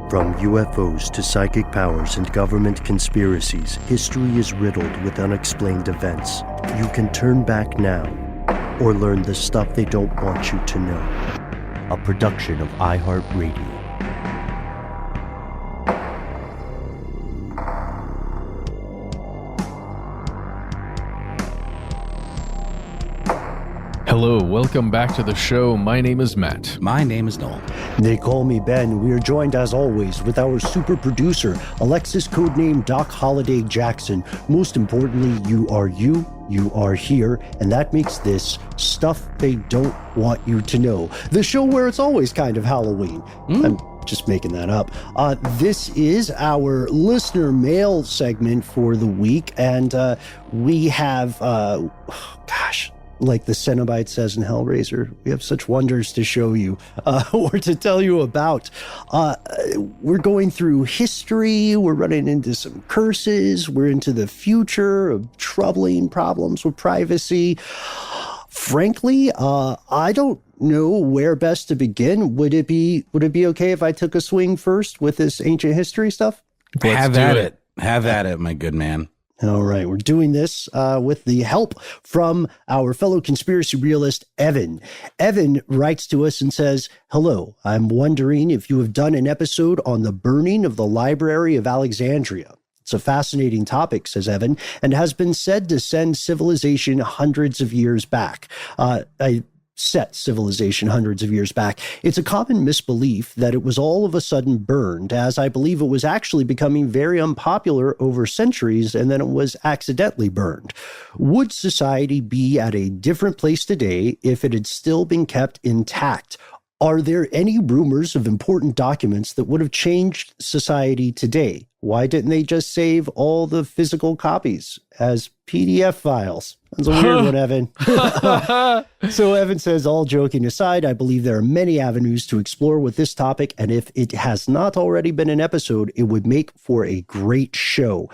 From UFOs to psychic powers and government conspiracies, history is riddled with unexplained events. You can turn back now or learn the stuff they don't want you to know. A production of iHeartRadio. Hello, welcome back to the show. My name is Matt. My name is Noel. They call me Ben. We are joined, as always, with our super producer, Alexis, codename Doc Holliday Jackson. Most importantly, you are here, and that makes this Stuff They Don't Want You to Know, the show where it's always kind of Halloween. I'm just making that up. This is our listener mail segment for the week, and we have, like the Cenobite says in Hellraiser, we have such wonders to show you or to tell you about. We're going through history. We're running into some curses. We're into the future of troubling problems with privacy. Frankly, I don't know where best to begin. Would it be okay if I took a swing first with this ancient history stuff? Have at it. Have at it, my good man. All right, we're doing this with the help from our fellow conspiracy realist, Evan. Evan writes to us and says, "Hello, I'm wondering if you have done an episode on the burning of the Library of Alexandria. It's a fascinating topic," says Evan, "and has been said to send civilization hundreds of years back." Set civilization hundreds of years back. It's a common misbelief that it was all of a sudden burned, as I believe it was actually becoming very unpopular over centuries and then it was accidentally burned. Would society be at a different place today if it had still been kept intact? Are there any rumors of important documents that would have changed society today? Why didn't they just save all the physical copies as PDF files? That's a weird one, Evan. So Evan says, all joking aside, I believe there are many avenues to explore with this topic, and if it has not already been an episode, it would make for a great show.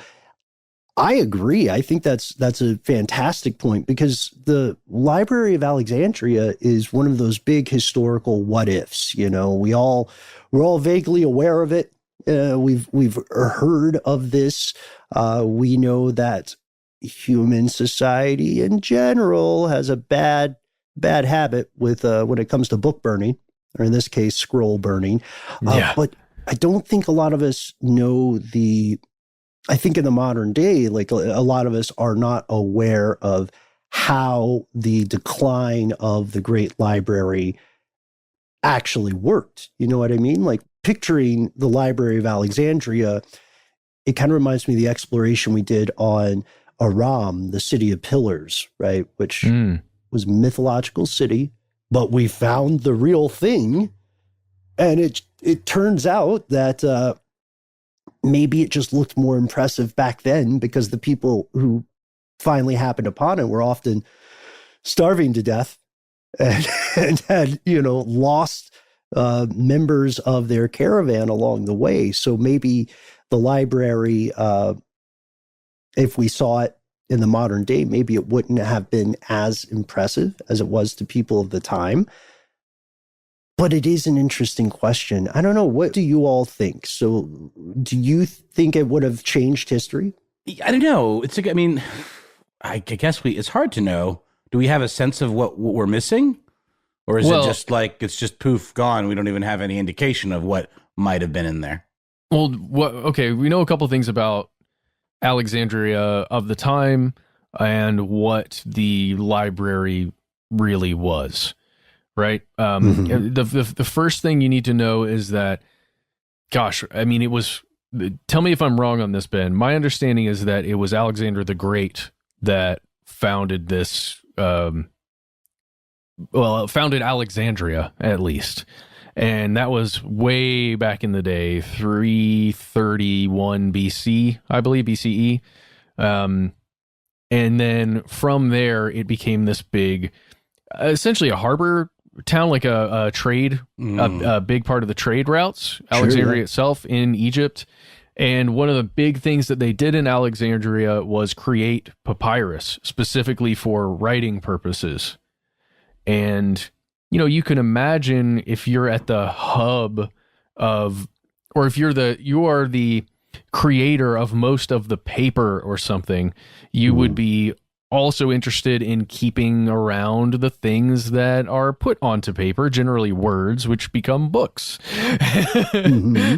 I agree. I think that's a fantastic point because the Library of Alexandria is one of those big historical what ifs. You know, we're all vaguely aware of it. We've heard of this. We know that human society in general has a bad habit with when it comes to book burning, or in this case, scroll burning. But I don't think a lot of us know I think in the modern day, like a lot of us are not aware of how the decline of the Great Library actually worked. You know what I mean? Like picturing the Library of Alexandria, it kind of reminds me of the exploration we did on Aram, the city of pillars, right? Which was a mythological city, but we found the real thing. And it turns out that maybe it just looked more impressive back then because the people who finally happened upon it were often starving to death and had, lost members of their caravan along the way. So maybe the library, if we saw it in the modern day, maybe it wouldn't have been as impressive as it was to people of the time. But it is an interesting question. I don't know. What do you all think? So do you think it would have changed history? I don't know. I guess it's hard to know. Do we have a sense of what we're missing? Or is it just like, it's just poof, gone? We don't even have any indication of what might have been in there. Well, we know a couple things about Alexandria of the time and what the library really was. Right. The first thing you need to know is that, it was, tell me if I'm wrong on this, Ben. My understanding is that it was Alexander the Great that founded this, founded Alexandria at least. And that was way back in the day, 331 BC, I believe, BCE. And then from there, it became this big, essentially a harbor town, like a trade, a big part of the trade routes, Alexandria itself in Egypt. And one of the big things that they did in Alexandria was create papyrus specifically for writing purposes. And, you can imagine if you're at the hub of or if you are the creator of most of the paper or something, you would be also interested in keeping around the things that are put onto paper, generally words, which become books,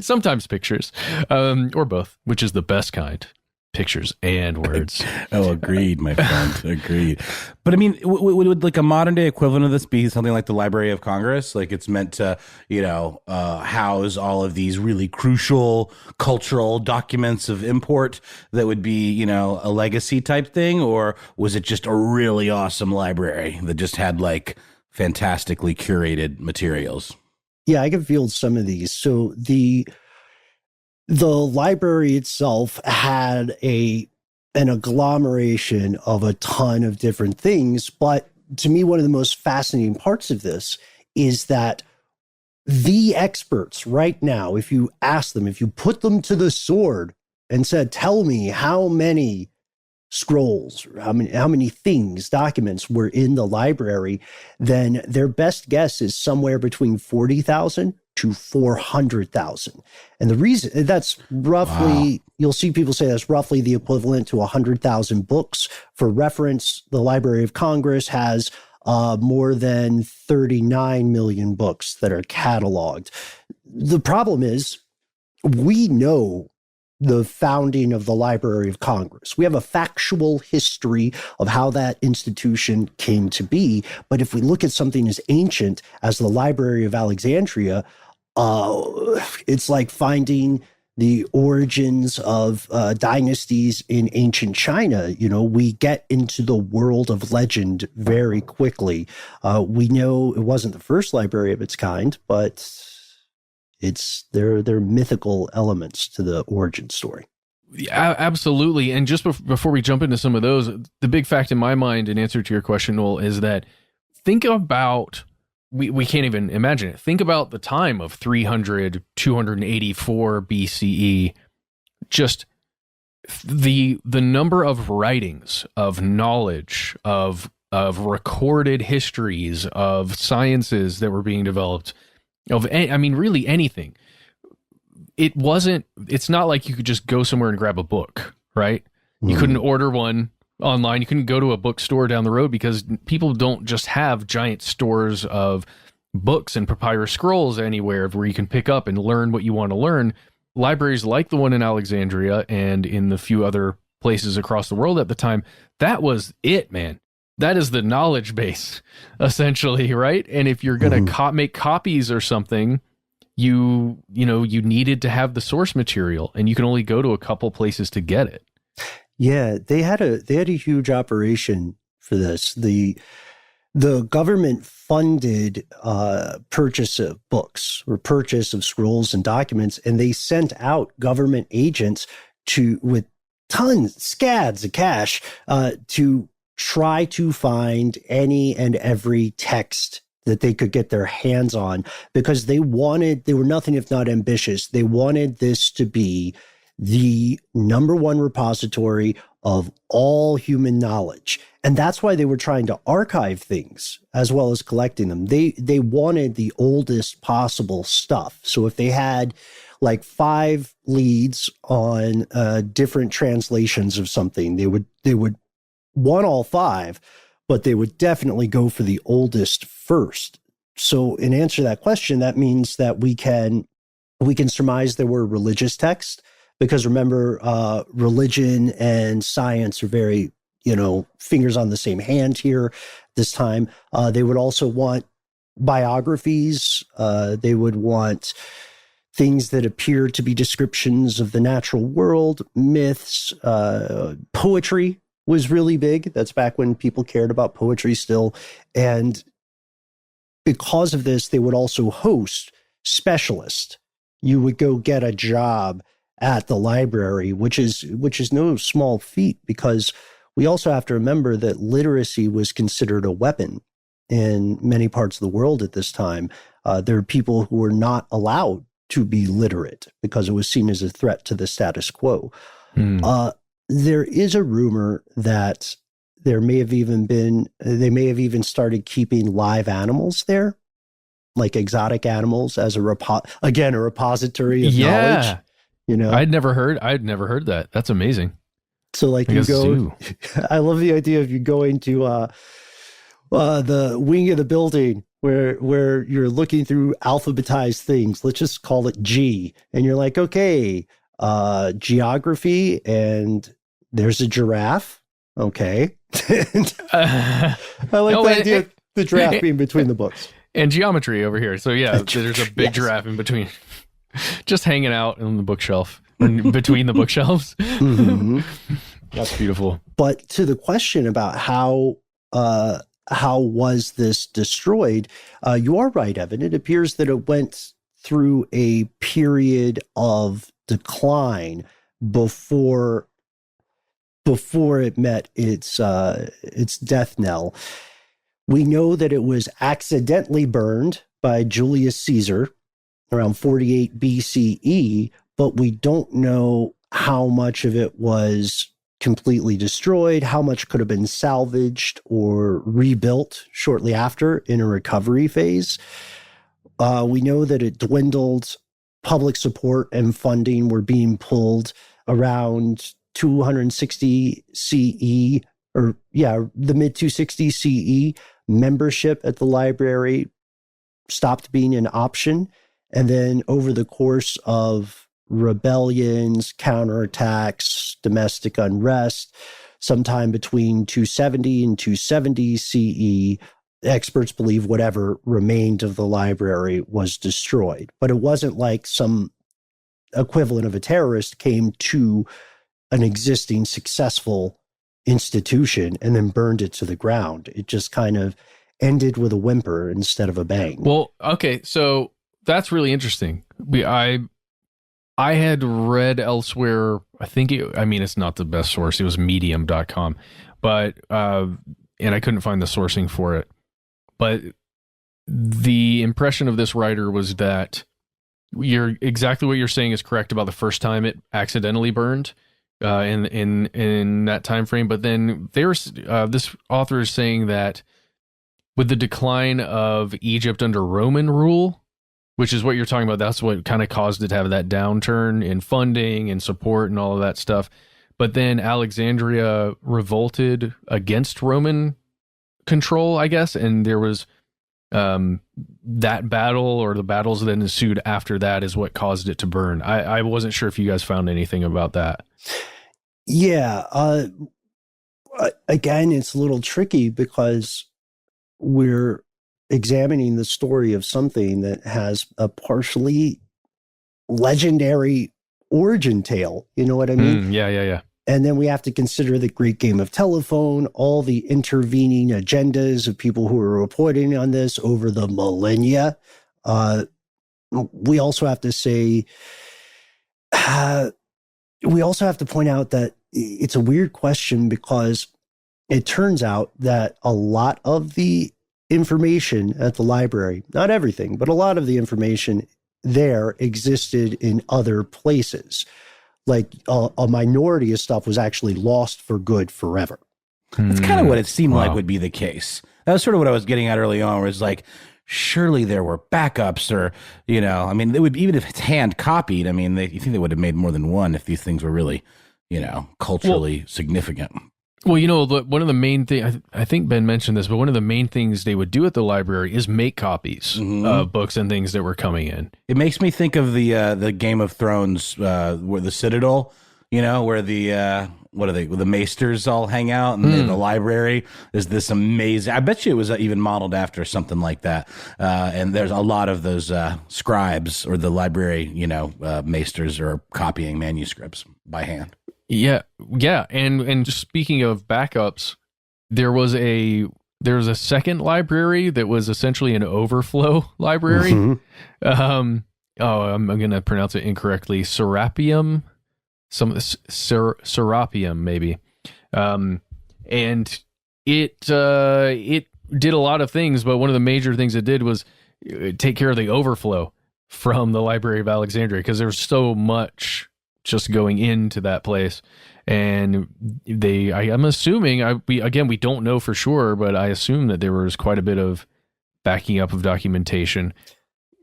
sometimes pictures, or both, which is the best kind. Pictures and words. Oh, agreed, my friend. Agreed. But I mean, would like a modern day equivalent of this be something like the Library of Congress? Like it's meant to, house all of these really crucial cultural documents of import that would be, a legacy type thing? Or was it just a really awesome library that just had like fantastically curated materials? Yeah, I can field some of these. So the library itself had an agglomeration of a ton of different things. But to me, one of the most fascinating parts of this is that the experts right now, if you ask them, if you put them to the sword and said, tell me how many scrolls, how many things, documents were in the library, then their best guess is somewhere between 40,000 to 400,000. And the reason that's roughly, You'll see people say that's roughly the equivalent to 100,000 books. For reference, the Library of Congress has more than 39 million books that are cataloged. The problem is we know the founding of the Library of Congress. We have a factual history of how that institution came to be. But if we look at something as ancient as the Library of Alexandria, it's like finding the origins of dynasties in ancient China. We get into the world of legend very quickly. We know it wasn't the first library of its kind, but there are mythical elements to the origin story. Yeah, absolutely. And just before we jump into some of those, the big fact in my mind, in answer to your question, Noel, is that think about, we can't even imagine it. Think about the time of 284 BCE, just the number of writings, of knowledge, of recorded histories, of sciences that were being developed, really anything. It's not like you could just go somewhere and grab a book, right? You couldn't order one online. You couldn't go to a bookstore down the road because people don't just have giant stores of books and papyrus scrolls anywhere where you can pick up and learn what you want to learn. Libraries like the one in Alexandria and in the few other places across the world at the time, that was it, man. That is the knowledge base, essentially, right? And if you're going to make copies or something, you needed to have the source material, and you can only go to a couple places to get it. Yeah, they had a huge operation for this. The government funded purchase of books or purchase of scrolls and documents, and they sent out government agents with scads of cash to try to find any and every text that they could get their hands on, because they were nothing if not ambitious. They wanted this to be the number one repository of all human knowledge. And that's why they were trying to archive things as well as collecting them. They wanted the oldest possible stuff. So if they had like 5 leads on different translations of something, they would want all 5, but they would definitely go for the oldest first. So in answer to that question, that means that we can surmise there were religious texts, because remember, religion and science are very, fingers on the same hand here this time. They would also want biographies. They would want things that appear to be descriptions of the natural world, myths, poetry was really big. That's back when people cared about poetry still. And because of this, they would also host specialists. You would go get a job at the library, which is no small feat, because we also have to remember that literacy was considered a weapon in many parts of the world at this time. There are people who were not allowed to be literate because it was seen as a threat to the status quo. There is a rumor that they may have even started keeping live animals there. like exotic animals as a repository of knowledge. I'd never heard that. That's amazing. So like you go, I love the idea of you going to the wing of the building where you're looking through alphabetized things. Let's just call it G. And you're like, okay, geography, and there's a giraffe. Okay. I like the idea of the giraffe being between the books. And geometry over here. So yeah, there's a big giraffe in between. Just hanging out on the bookshelf, between the bookshelves. Mm-hmm. That's beautiful. But to the question about how was this destroyed, you are right, Evan. It appears that it went through a period of decline before it met its death knell. We know that it was accidentally burned by Julius Caesar around 48 BCE, but we don't know how much of it was completely destroyed, how much could have been salvaged or rebuilt shortly after in a recovery phase. We know that it dwindled. Public support and funding were being pulled around 260 CE, the mid 260 CE. Membership at the library stopped being an option. And then over the course of rebellions, counterattacks, domestic unrest, sometime between 270 and 270 CE, experts believe whatever remained of the library was destroyed. But it wasn't like some equivalent of a terrorist came to an existing successful institution and then burned it to the ground. It just kind of ended with a whimper instead of a bang. Well, okay, so that's really interesting. I had read elsewhere, it's not the best source. It was medium.com, but, and I couldn't find the sourcing for it. But the impression of this writer was that exactly what you're saying is correct about the first time it accidentally burned in that time frame. But then this author is saying that with the decline of Egypt under Roman rule, which is what you're talking about, that's what kind of caused it to have that downturn in funding and support and all of that stuff. But then Alexandria revolted against Roman control, I guess, and there was that battle, or the battles that ensued after that, is what caused it to burn. I wasn't sure if you guys found anything about that. Yeah. Again, it's a little tricky because we're examining the story of something that has a partially legendary origin tale. You know what I mean? Yeah. And then we have to consider the Great Game of Telephone, all the intervening agendas of people who are reporting on this over the millennia. We also have to say, we also have to point out that it's a weird question because it turns out that a lot of the information at the library, not everything, but a lot of the information there existed in other places. Like a minority of stuff was actually lost for good forever. That's kind of what it seemed like would be the case. That was sort of what I was getting at early on, where it's like, surely there were backups, or, it would, even if it's hand copied, you think they would have made more than one if these things were really, culturally significant. Well, one of the main things, I think Ben mentioned this, but one of the main things they would do at the library is make copies of books and things that were coming in. It makes me think of the Game of Thrones, where the Citadel, where the the maesters all hang out, and the library is this amazing. I bet you it was even modeled after something like that. And there's a lot of those scribes, or the library, maesters are copying manuscripts by hand. Yeah. And just speaking of backups, there was a second library that was essentially an overflow library. Mm-hmm. I'm going to pronounce it incorrectly. Serapeum, Serapeum maybe. And it did a lot of things, but one of the major things it did was take care of the overflow from the Library of Alexandria, because there was so much just going into that place. And I'm assuming, we don't know for sure, but I assume that there was quite a bit of backing up of documentation.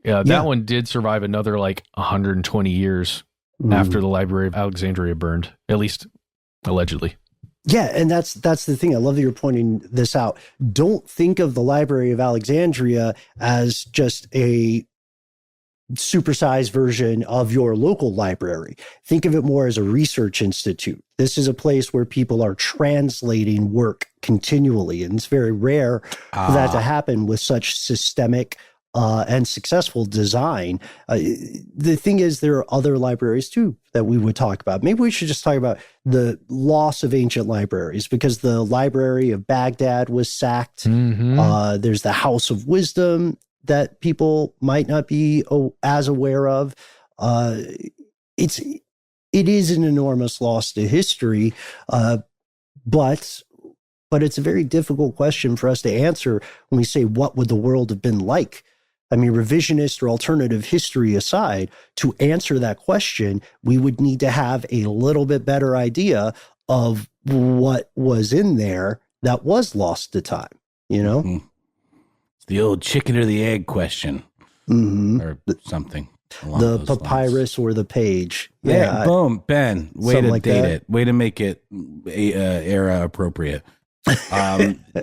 That one did survive another like 120 years after the Library of Alexandria burned, at least allegedly. Yeah, and that's the thing. I love that you're pointing this out. Don't think of the Library of Alexandria as just a supersized version of your local library. Think of it more as a research institute. This is a place where people are translating work continually, and it's very rare for that to happen with such systemic and successful design. The thing is, there are other libraries too that we would talk about. Maybe we should just talk about the loss of ancient libraries, because the Library of Baghdad was sacked. There's the House of Wisdom that people might not be as aware of. It is an enormous loss to history, but it's a very difficult question for us to answer when we say, what would the world have been like? I mean, revisionist or alternative history aside, to answer that question, we would need to have a little bit better idea of what was in there that was lost to time, you know? It's the old chicken or the egg question, or something. The papyrus or the page. Yeah, boom, Ben. Way to like date that. it. Way to make it era appropriate.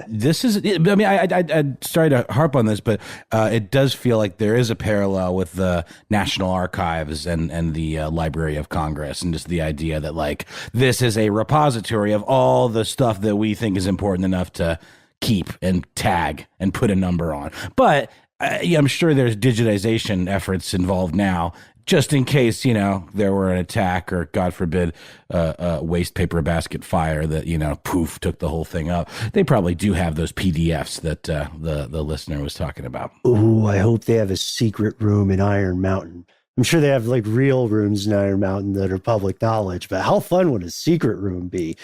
This is, I mean, I sorry to harp on this, but it does feel like there is a parallel with the National Archives and the Library of Congress, and just the idea that like this is a repository of all the stuff that we think is important enough to keep and tag and put a number on. But I'm sure there's digitization efforts involved now, just in case, there were an attack or, God forbid, a waste paper basket fire that, poof, took the whole thing up. They probably do have those PDFs that the listener was talking about. Ooh, I hope they have a secret room in Iron Mountain. I'm sure they have like real rooms in Iron Mountain that are public knowledge, but how fun would a secret room be?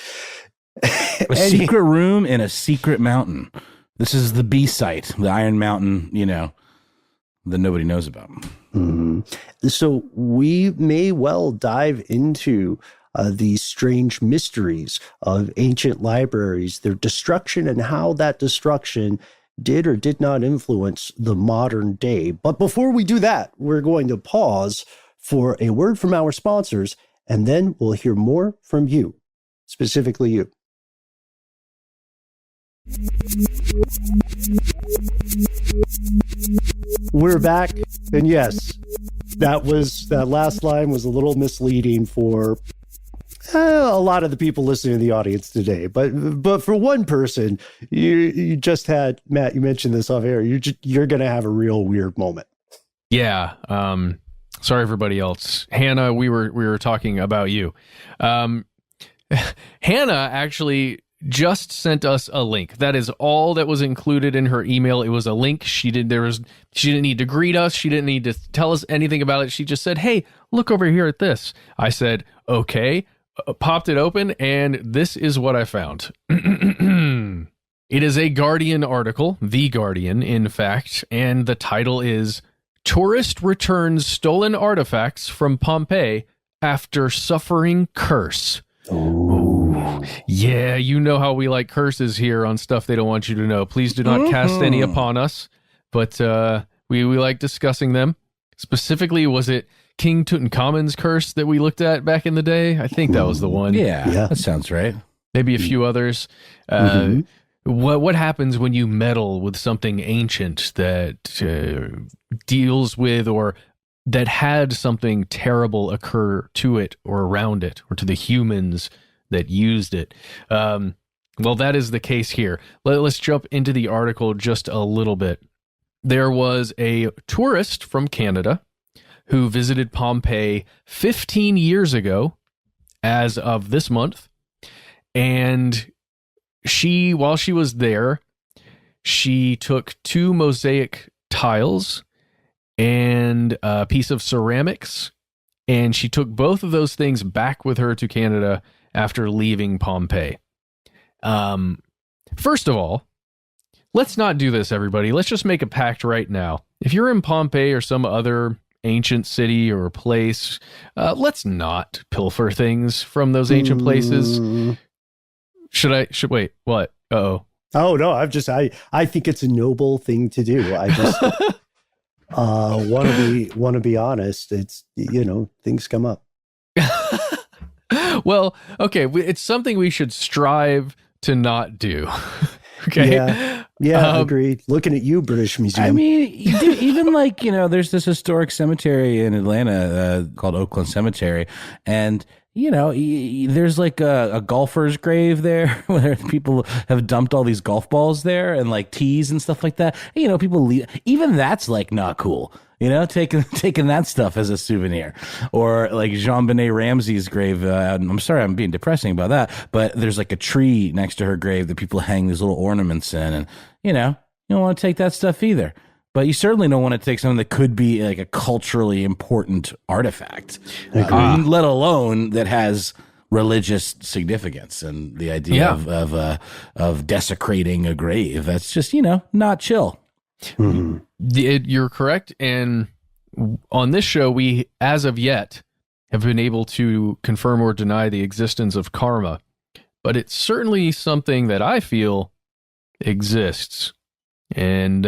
A secret room in a secret mountain. This is the B site, the Iron Mountain, that nobody knows about. So we may well dive into these strange mysteries of ancient libraries, their destruction, and how that destruction did or did not influence the modern day. But before we do that, we're going to pause for a word from our sponsors, and then we'll hear more from you, specifically you. We're back, and yes, that last line was a little misleading for a lot of the people listening to the audience today. But for one person, you just had, Matt, you mentioned this off air. You're going to have a real weird moment. Yeah. Sorry, everybody else. Hannah, we were talking about you. Hannah actually just sent us a link. That is all that was included in her email. It was a link. She didn't need to greet us. She didn't need to tell us anything about it. She just said, "Hey, look over here at this." I said, "Okay," popped it open, and this is what I found. It is a Guardian article, The Guardian, in fact, and the title is "Tourist Returns Stolen Artifacts from Pompeii After Suffering Curse." Ooh. Yeah, you know how we like curses here on stuff they don't want you to know. Please do not cast any upon us, but we like discussing them. Specifically, was it King Tutankhamun's curse that we looked at back in the day? I think that was the one. Yeah. That sounds right. Maybe a few others. What happens when you meddle with something ancient that deals with or that had something terrible occur to it or around it or to the humans that used it? Well, that is the case here. Let's jump into the article just a little bit. There was a tourist from Canada who visited Pompeii 15 years ago as of this month. And while she was there, she took 2 mosaic tiles and a piece of ceramics, and she took both of those things back with her to Canada after leaving Pompeii. First of all, let's not do this, everybody. Let's just make a pact right now. If you're in Pompeii or some other ancient city or place, let's not pilfer things from those ancient places. Wait, what? Uh-oh. Oh no, I think it's a noble thing to do. I just want to be honest. It's, things come up. Well, okay, it's something we should strive to not do. Okay. Yeah, agreed. Looking at you, British Museum. I mean, even like, there's this historic cemetery in Atlanta called Oakland Cemetery, and there's like a golfer's grave there where people have dumped all these golf balls there and like tees and stuff like that. People leave. Even that's like not cool. Taking that stuff as a souvenir. Or like Jean-Benet Ramsey's grave. I'm sorry, I'm being depressing about that, but there's like a tree next to her grave that people hang these little ornaments in, and you don't want to take that stuff either. But you certainly don't want to take something that could be like a culturally important artifact, let alone that has religious significance. And the idea of desecrating a grave, that's just, not chill. Mm-hmm. You're correct. And on this show, we, as of yet, have been able to confirm or deny the existence of karma. But it's certainly something that I feel exists. And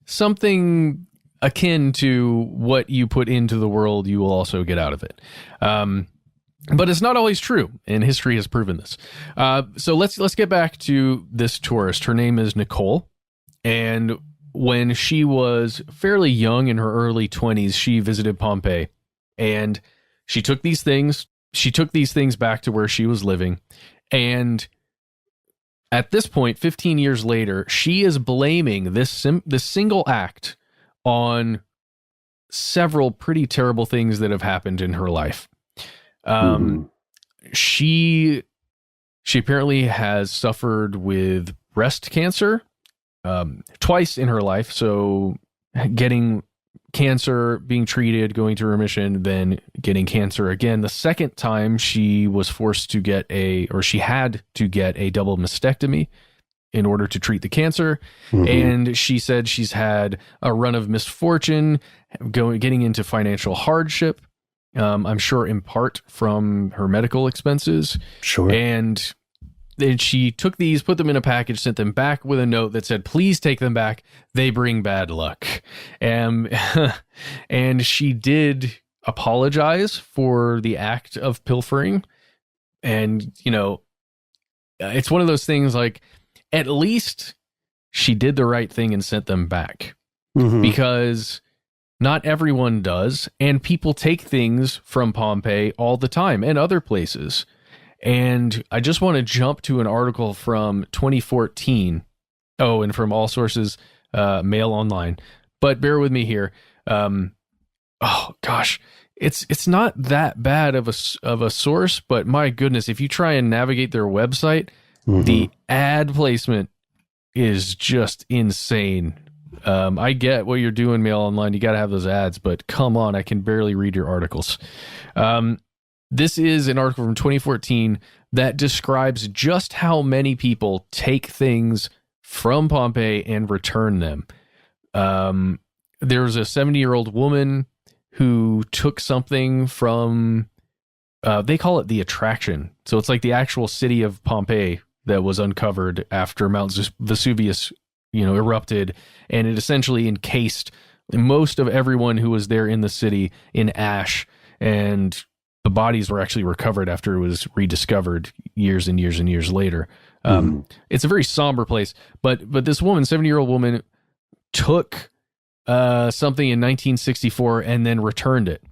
something akin to what you put into the world, you will also get out of it. But it's not always true, and history has proven this. So let's get back to this tourist. Her name is Nicole, and when she was fairly young, in her early 20s, she visited Pompeii, and she took these things back to where she was living, and at this point, 15 years later, she is blaming this single act on several pretty terrible things that have happened in her life. She apparently has suffered with breast cancer twice in her life. So getting cancer, being treated, going to remission, then getting cancer again. The second time she was forced to she had to get a double mastectomy in order to treat the cancer. Mm-hmm. And she said she's had a run of misfortune, getting into financial hardship. I'm sure in part from her medical expenses. Sure. And then she took these, put them in a package, sent them back with a note that said, please take them back. They bring bad luck. And she did apologize for the act of pilfering. And, it's one of those things like, at least she did the right thing and sent them back. Mm-hmm. Because not everyone does, and people take things from Pompeii all the time and other places. And I just want to jump to an article from 2014. Oh, and from all sources, Mail Online. But bear with me here. Oh gosh, it's not that bad of a source, but my goodness, if you try and navigate their website, mm-hmm. the ad placement is just insane. I get what you're doing, Mail Online. You got to have those ads, but come on, I can barely read your articles. This is an article from 2014 that describes just how many people take things from Pompeii and return them. There's a 70-year-old woman who took something from, they call it the attraction. So it's like the actual city of Pompeii that was uncovered after Mount Vesuvius erupted, and it essentially encased most of everyone who was there in the city in ash, and the bodies were actually recovered after it was rediscovered years and years and years later. It's a very somber place, but this woman, 70-year-old woman, took something in 1964 and then returned it.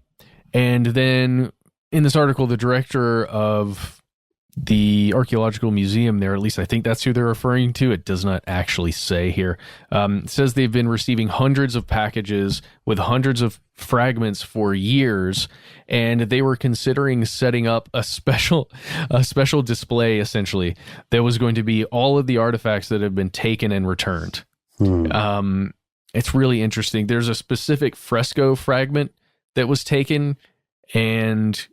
And then in this article, the director of the archaeological museum there, at least I think that's who they're referring to, it does not actually say here, says they've been receiving hundreds of packages with hundreds of fragments for years, and they were considering setting up a special display, essentially, that was going to be all of the artifacts that have been taken and returned. It's really interesting. There's a specific fresco fragment that was taken, and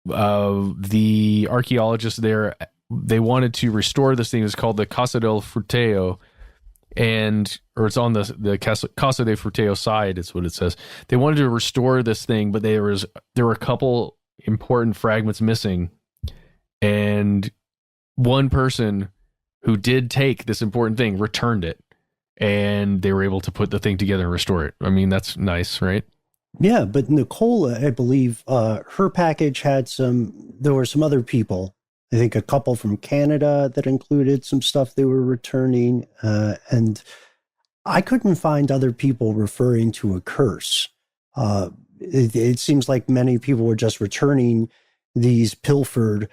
the archaeologists there, they wanted to restore this thing. It's called the Casa del Fruteo, or it's on the Casa de Fruteo side, it's what it says. They wanted to restore this thing, but there were a couple important fragments missing, and one person who did take this important thing returned it, and they were able to put the thing together and restore it. I mean, that's nice, right? Yeah, but Nicole, I believe, her package had there were some other people, I think a couple from Canada that included some stuff they were returning. And I couldn't find other people referring to a curse. It seems like many people were just returning these pilfered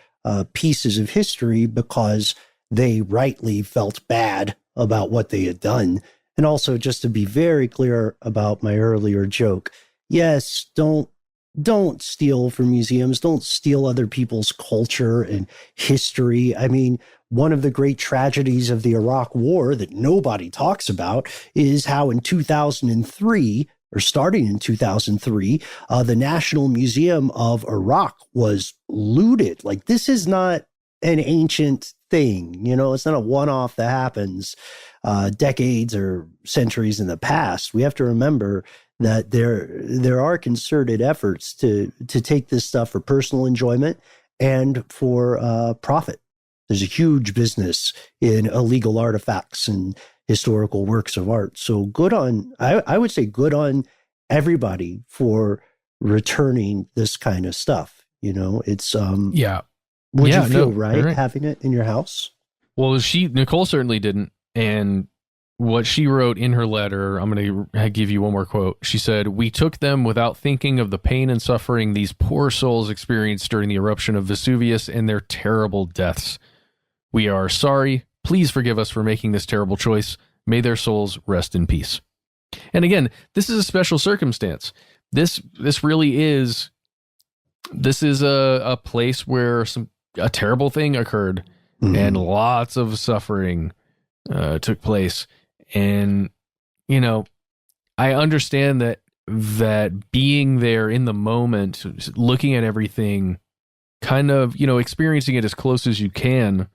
pieces of history because they rightly felt bad about what they had done. And also, just to be very clear about my earlier joke, yes, don't steal from museums. Don't steal other people's culture and history. I mean, one of the great tragedies of the Iraq War that nobody talks about is how in 2003, or starting in 2003, the National Museum of Iraq was looted. Like, this is not an ancient thing, it's not a one-off that happens decades or centuries in the past. We have to remember that there are concerted efforts to take this stuff for personal enjoyment and for profit. There's a huge business in illegal artifacts and historical works of art. So I would say good on everybody for returning this kind of stuff. It's yeah. Would you feel right having it in your house? Well, Nicole certainly didn't. And what she wrote in her letter, I'm going to give you one more quote. She said, "We took them without thinking of the pain and suffering these poor souls experienced during the eruption of Vesuvius and their terrible deaths. We are sorry. Please forgive us for making this terrible choice. May their souls rest in peace." And again, this is a special circumstance. This really is. This is a place where a terrible thing occurred, and lots of suffering took place. And, I understand that being there in the moment, looking at everything, kind of, experiencing it as close as you can,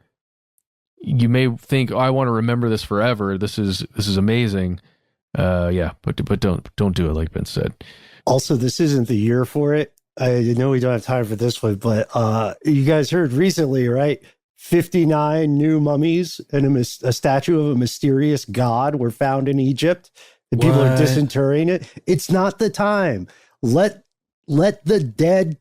you may think, "Oh, I want to remember this forever. This is amazing." But don't do it, like Ben said. Also, this isn't the year for it. I know we don't have time for this one, but you guys heard recently, right? 59 new mummies and a statue of a mysterious god were found in Egypt, and people are disinterring it. It's not the time. Let the dead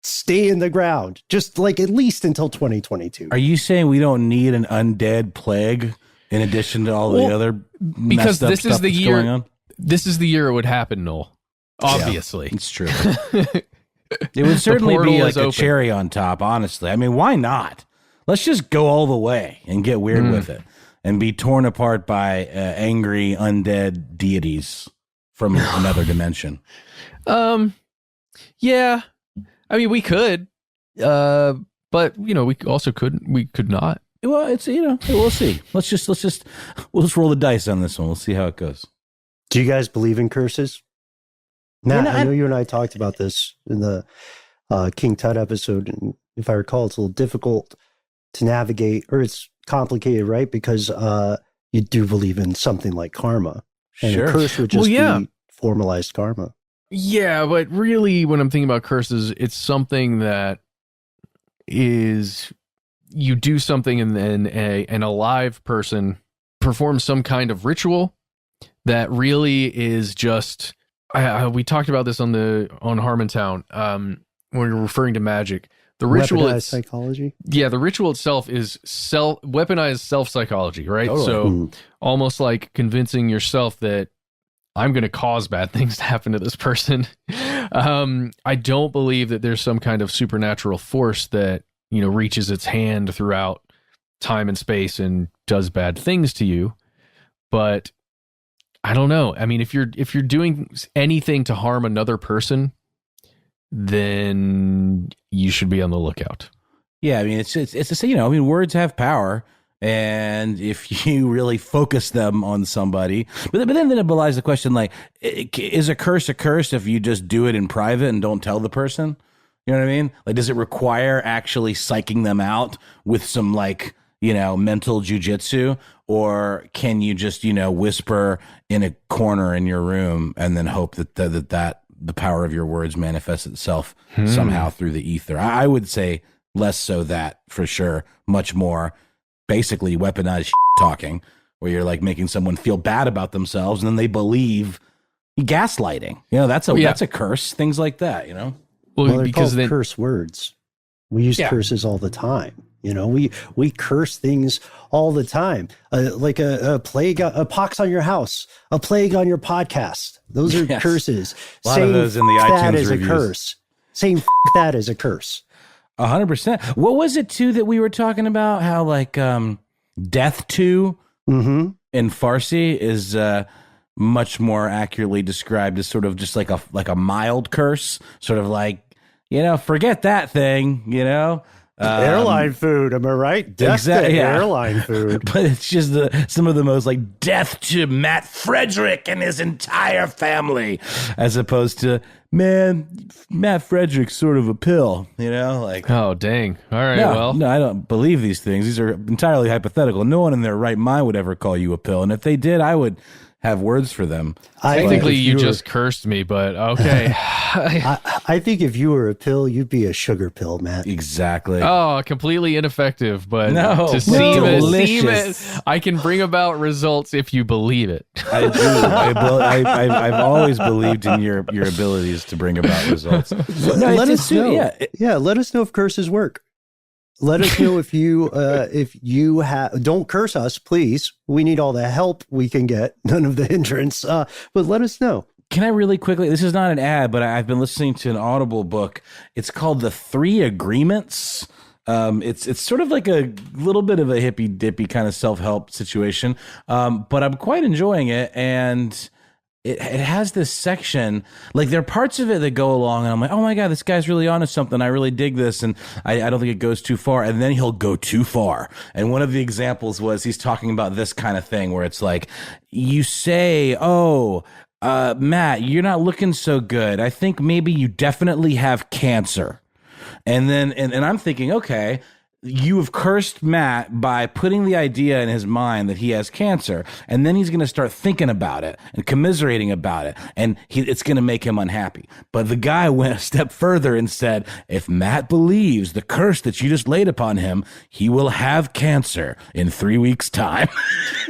stay in the ground, just like at least until 2022. Are you saying we don't need an undead plague in addition to all the other because messed up stuff that's going on? This is the year it would happen, Noel. Obviously. Yeah, it's true. It would certainly be like a cherry on top, honestly. I mean, why not? Let's just go all the way and get weird with it and be torn apart by angry undead deities from another dimension. Yeah. I mean, we could, but we also couldn't. We could not. Well, it's we'll see. We'll just roll the dice on this one. We'll see how it goes. Do you guys believe in curses? Matt, I know you and I talked about this in the King Tut episode, and if I recall, it's a little difficult to navigate, or it's complicated, right? Because you do believe in something like karma, and a curse would just be formalized karma. Yeah, but really, when I'm thinking about curses, it's something that is you do something, and then an alive person performs some kind of ritual that really is just. We talked about this on Harmontown when we were referring to magic. The ritual weaponized psychology. Yeah, the ritual itself is weaponized self-psychology, right? Totally. So almost like convincing yourself that I'm going to cause bad things to happen to this person. I don't believe that there's some kind of supernatural force that reaches its hand throughout time and space and does bad things to you, but I don't know. I mean, if you're doing anything to harm another person, then you should be on the lookout. Yeah, I mean, it's words have power, and if you really focus them on somebody, but then it belies the question: like, is a curse if you just do it in private and don't tell the person? You know what I mean? Like, does it require actually psyching them out with some mental jujitsu, or can you just whisper in a corner in your room and then hope that the power of your words manifests itself somehow through the ether? I would say less so that for sure, much more basically weaponized talking, where you're like making someone feel bad about themselves and then they believe gaslighting. That's a curse. Things like that, Well, they're because called curse words. We use curses all the time. We curse things all the time. Like a plague, a pox on your house, a plague on your podcast. Those are curses. A lot of those in the iTunes is reviews. A curse. Saying that is a curse. 100%. What was it too that we were talking about? How like death to in Farsi is much more accurately described as sort of just like a mild curse, sort of like, forget that thing, airline food, am I right? Exactly. Yeah. Airline food. But it's just some of the most like death to Matt Frederick and his entire family, as opposed to, man, Matt Frederick's sort of a pill, like. Oh, dang. All right, no, I don't believe these things. These are entirely hypothetical. No one in their right mind would ever call you a pill. And if they did, I would have words for them. Technically, you just cursed me, but okay. I think if you were a pill, you'd be a sugar pill, Matt. Exactly. Oh, completely ineffective, but to seem it, I can bring about results if you believe it. I do. I've always believed in your abilities to bring about results. Let us know. Yeah, let us know if curses work. Let us know if you don't curse us, please. We need all the help we can get, none of the hindrance. But let us know. Can I really quickly? This is not an ad, but I've been listening to an Audible book. It's called The Three Agreements. It's sort of like a little bit of a hippy dippy kind of self-help situation, but I'm quite enjoying it. And it has this section, like there are parts of it that go along and I'm like, oh my God, this guy's really onto something. I really dig this. And I don't think it goes too far. And then he'll go too far. And one of the examples was he's talking about this kind of thing where it's like, you say, Matt, you're not looking so good. I think maybe you definitely have cancer. And then, and I'm thinking, okay, you have cursed Matt by putting the idea in his mind that he has cancer, and then he's going to start thinking about it and commiserating about it, and it's going to make him unhappy. But the guy went a step further and said, if Matt believes the curse that you just laid upon him, he will have cancer in 3 weeks' time.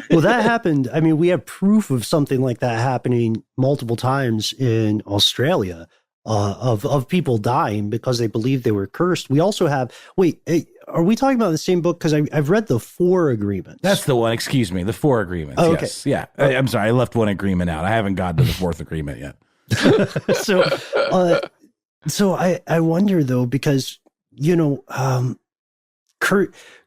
Well, that happened. I mean, we have proof of something like that happening multiple times in Australia. Of people dying because they believed they were cursed. We also have, are we talking about the same book? Because I've read the 4 agreements. That's the one, excuse me, the 4 agreements. Oh, okay. Yes. Yeah. I'm sorry, I left one agreement out. I haven't gotten to the 4th agreement yet. So I wonder though, because,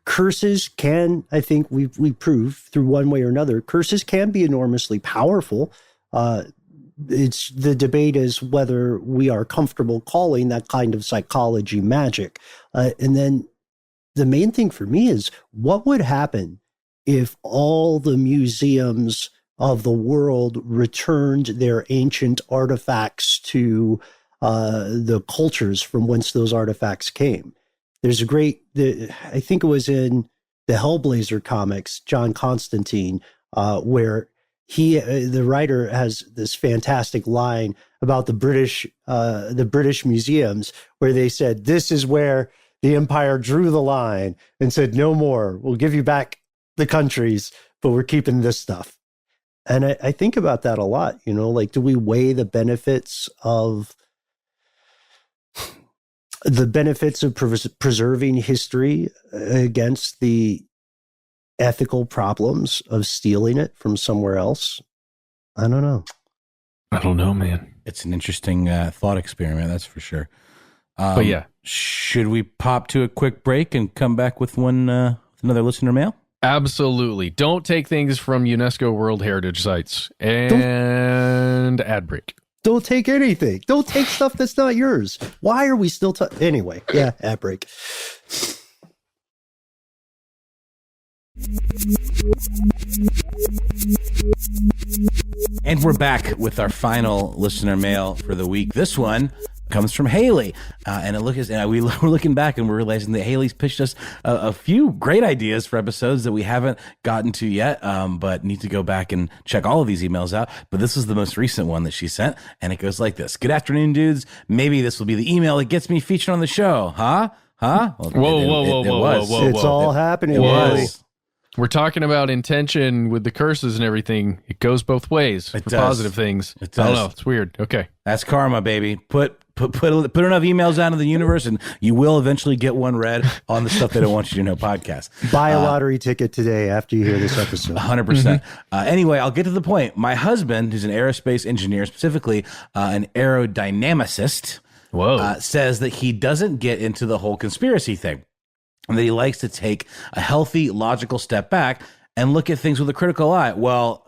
curses can, I think we prove through one way or another, curses can be enormously powerful. It's the debate is whether we are comfortable calling that kind of psychology magic. And then the main thing for me is what would happen if all the museums of the world returned their ancient artifacts to the cultures from whence those artifacts came. There's I think it was in the Hellblazer comics, John Constantine, where the writer has this fantastic line about the British museums where they said, this is where the empire drew the line and said, no more, we'll give you back the countries, but we're keeping this stuff. And I think about that a lot, like, do we weigh the benefits of preserving history against the ethical problems of stealing it from somewhere else? I don't know. I don't know, man. It's an interesting thought experiment, that's for sure. But yeah, should we pop to a quick break and come back with another listener mail? Absolutely. Don't take things from UNESCO World Heritage Sites. And ad break. Don't take anything. Don't take stuff that's not yours. Why are we still anyway? Yeah, ad break. And we're back with our final listener mail for the week. This one comes from Haley, and we're looking back and we're realizing that Haley's pitched us a few great ideas for episodes that we haven't gotten to yet, but need to go back and check all of these emails out. But this is the most recent one that she sent, and it goes like this. Good afternoon, dudes. Maybe this will be the email that gets me featured on the show, huh? Huh? Well, Whoa. It's all happening. It Whoa. was. We're talking about intention with the curses and everything. It goes both ways for positive things. It does. I don't know. It's weird. Okay. That's karma, baby. Put enough emails out into the universe, and you will eventually get one read on the Stuff They Don't Want You to Know podcast. Buy a lottery ticket today after you hear this episode. 100%. Anyway, I'll get to the point. My husband, who's an aerospace engineer, specifically an aerodynamicist, says that he doesn't get into the whole conspiracy thing, and that he likes to take a healthy, logical step back and look at things with a critical eye. Well,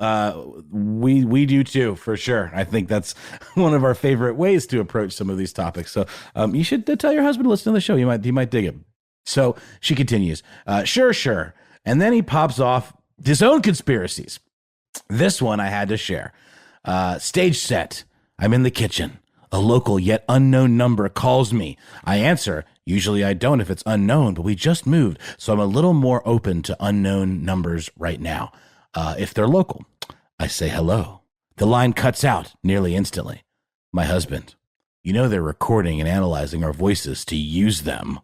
we do too, for sure. I think that's one of our favorite ways to approach some of these topics. So you should tell your husband to listen to the show. He might dig it. So she continues, sure. And then he pops off his own conspiracies. This one I had to share. Stage set. I'm in the kitchen. A local yet unknown number calls me. I answer. Usually I don't if it's unknown, but we just moved, so I'm a little more open to unknown numbers right now. If they're local, I say hello. The line cuts out nearly instantly. My husband, you know they're recording and analyzing our voices to use them,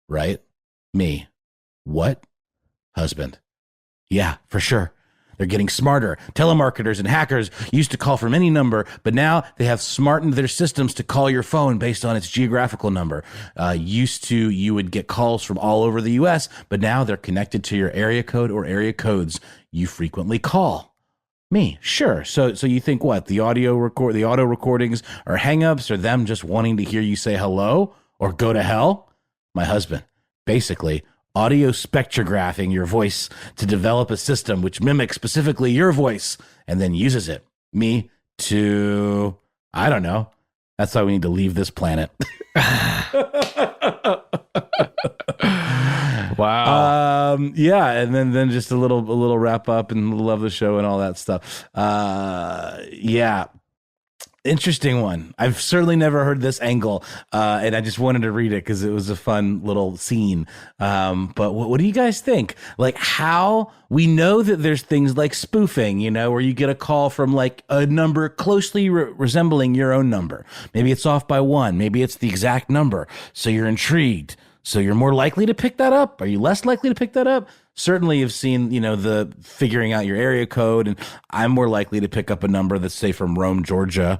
right? Me, what? Husband, yeah, for sure. They're getting smarter. Telemarketers and hackers used to call from any number, but now they have smartened their systems to call your phone based on its geographical number. Used to, you would get calls from all over the U.S., but now they're connected to your area code or area codes you frequently call. Me, sure. So you think what? The auto recordings are hangups, or them just wanting to hear you say hello or go to hell? My husband, basically, audio spectrographing your voice to develop a system which mimics specifically your voice and then uses it. Me to, I don't know. That's why we need to leave this planet. Wow. Yeah. And then just a little wrap up and love the show and all that stuff. Yeah. Interesting one. I've certainly never heard this angle, and I just wanted to read it because it was a fun little scene. But what do you guys think? Like, how we know that there's things like spoofing, where you get a call from like a number closely resembling your own number. Maybe it's off by one. Maybe it's the exact number. So you're intrigued. So you're more likely to pick that up. Are you less likely to pick that up? Certainly you've seen, the figuring out your area code, and I'm more likely to pick up a number that's, say, from Rome, Georgia,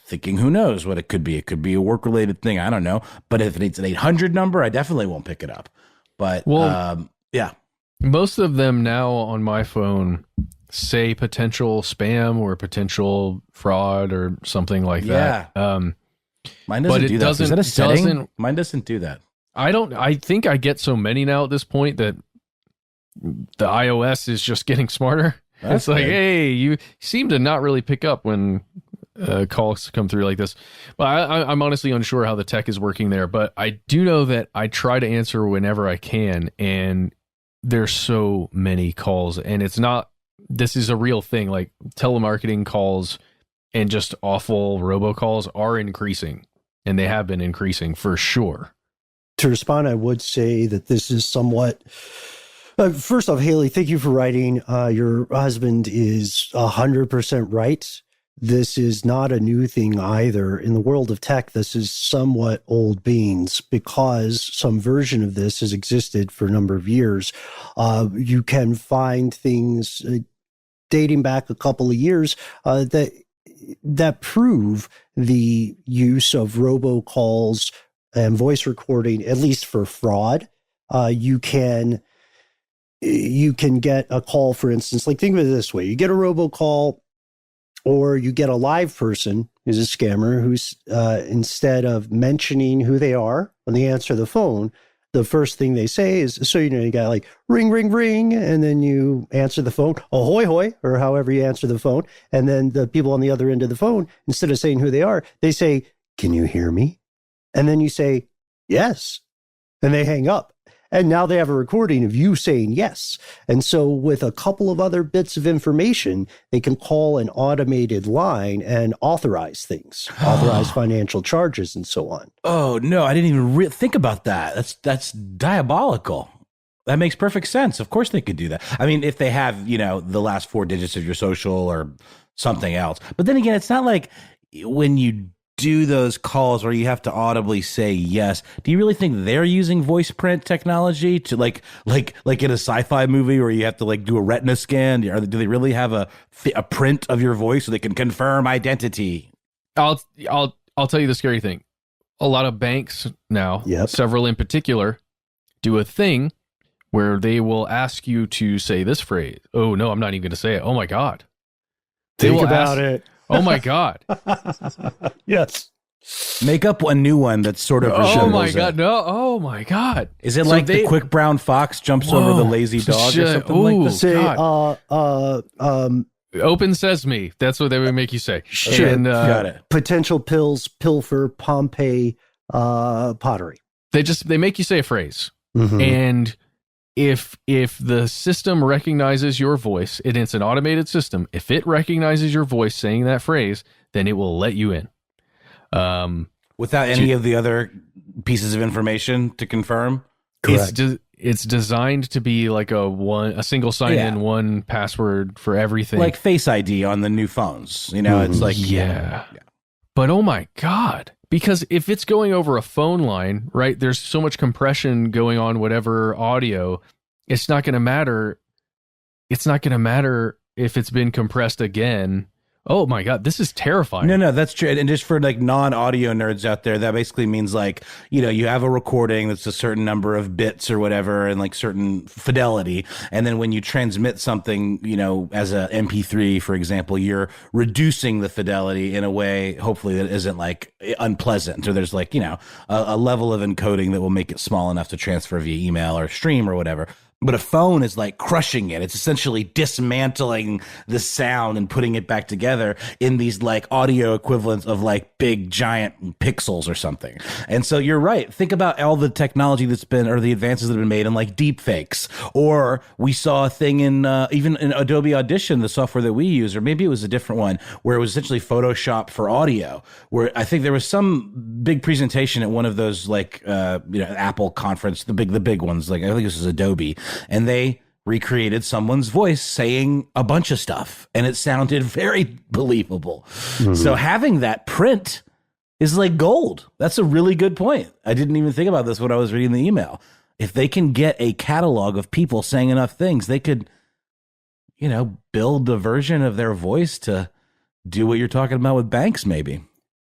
thinking who knows what it could be. It could be a work-related thing. I don't know. But if it's an 800 number, I definitely won't pick it up. But, yeah. Most of them now on my phone say potential spam or potential fraud or something like that. Mine doesn't do that. Is that a setting? Mine doesn't do that. I think I get so many now at this point that the iOS is just getting smarter. It's like, hey, you seem to not really pick up when calls come through like this. Well, I'm honestly unsure how the tech is working there, but I do know that I try to answer whenever I can, and there's so many calls, and this is a real thing. Like telemarketing calls and just awful robocalls are increasing, and they have been increasing for sure. To respond, I would say that this is somewhat... first off, Haley, thank you for writing. Your husband is 100% right. This is not a new thing either. In the world of tech, this is somewhat old beans because some version of this has existed for a number of years. You can find things dating back a couple of years that prove the use of robocalls and voice recording, at least for fraud. You can get a call, for instance, like think of it this way. You get a robocall or you get a live person who's a scammer who's instead of mentioning who they are when they answer the phone, the first thing they say is, so you got like ring, ring, ring, and then you answer the phone, ahoy, hoy, or however you answer the phone. And then the people on the other end of the phone, instead of saying who they are, they say, can you hear me? And then you say, yes. And they hang up. And now they have a recording of you saying yes. And so with a couple of other bits of information, they can call an automated line and authorize things, authorize financial charges and so on. Oh, no, I didn't even think about that. That's diabolical. That makes perfect sense. Of course they could do that. I mean, if they have, the last four digits of your social or something else. But then again, it's not like when you do those calls where you have to audibly say yes, do you really think they're using voice print technology to like in a sci-fi movie where you have to like do a retina scan? Do they really have a print of your voice so they can confirm identity? I'll tell you the scary thing. A lot of banks now, several in particular, do a thing where they will ask you to say this phrase. Oh no, I'm not even going to say it. Oh my God. Think about it. Oh my God. Yes. Make up a new one that's sort of oh my God. No. Oh my God. Is it so like the quick brown fox jumps over the lazy dog or something like that? Say, open sesame. That's what they would make you say. Shit. And, got it. Potential pills, pilfer, Pompeii, pottery. They make you say a phrase. Mm-hmm. And if the system recognizes your voice, and it's an automated system, if it recognizes your voice saying that phrase, then it will let you in. Without any of the other pieces of information to confirm? Correct. It's designed to be like a single sign-in, one password for everything. Like Face ID on the new phones. You know, it's like... Yeah. But oh my God. Because if it's going over a phone line, right, there's so much compression going on, whatever audio, it's not going to matter. It's not going to matter if it's been compressed again. Oh my God, this is terrifying. No, that's true. And just for like non-audio nerds out there, that basically means like, you know, you have a recording that's a certain number of bits or whatever and like certain fidelity. And then when you transmit something, you know, as a MP3, for example, you're reducing the fidelity in a way, hopefully that isn't like unpleasant, or there's like, you know, a level of encoding that will make it small enough to transfer via email or stream or whatever. But a phone is like crushing it. It's essentially dismantling the sound and putting it back together in these like audio equivalents of like big giant pixels or something. And so you're right. Think about all the technology that's been, or the advances that have been made in like deep fakes. Or we saw a thing in even in Adobe Audition, the software that we use, or maybe it was a different one, where it was essentially Photoshop for audio, where I think there was some big presentation at one of those like Apple conference, the big ones, like I think this was Adobe. And they recreated someone's voice saying a bunch of stuff, and it sounded very believable. Mm-hmm. So having that print is like gold. That's a really good point. I didn't even think about this when I was reading the email. If they can get a catalog of people saying enough things, they could, you know, build a version of their voice to do what you're talking about with banks, maybe.